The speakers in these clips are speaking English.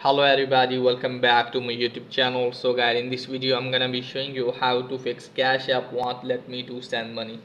Hello everybody, welcome back to my YouTube channel. So guys, in this video I'm gonna be showing you how to fix Cash App won't let me to send money.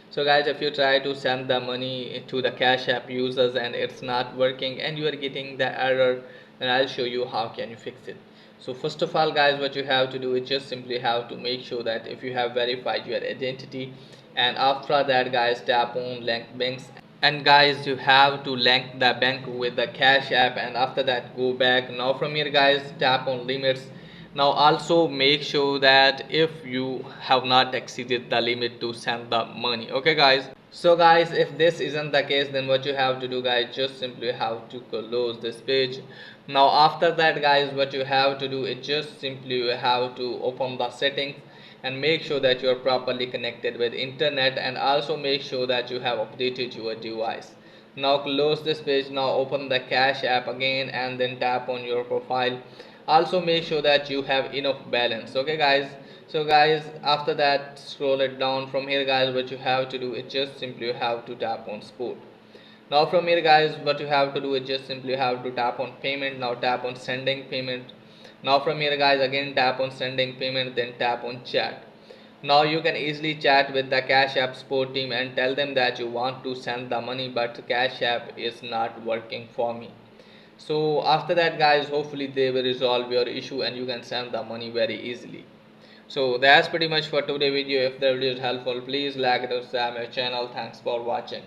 So guys, if you try to send the money to the Cash App users and it's not working and you are getting the error, then I'll show you how can you fix it. So first of all guys, what you have to do is just simply have to make sure that if you have verified your identity, and after that guys, tap on link banks, and guys you have to link the bank with the Cash App, and after that go back. Now from here guys, tap on limits. Now also make sure that if you have not exceeded the limit to send the money. Okay guys, so guys, if this isn't the case, then what you have to do guys, just simply have to close this page. Now after that guys, what you have to do is just simply you have to open the settings and make sure that you are properly connected with internet, and also make sure that you have updated your device. Now close this page. Now open the Cash App again and then tap on your profile. Also make sure that you have enough balance. Okay guys, so guys, after that scroll it down. From here guys, what you have to do is just simply you have to tap on sport. Now from here guys, what you have to do is just simply have to tap on payment. Now tap on sending payment. Now from here guys, again tap on sending payment, then tap on chat. Now you can easily chat with the Cash App support team and tell them that you want to send the money but Cash App is not working for me. So after that guys, hopefully they will resolve your issue and you can send the money very easily. So that's pretty much for today video. If the video is helpful, please like it or subscribe my channel. Thanks for watching.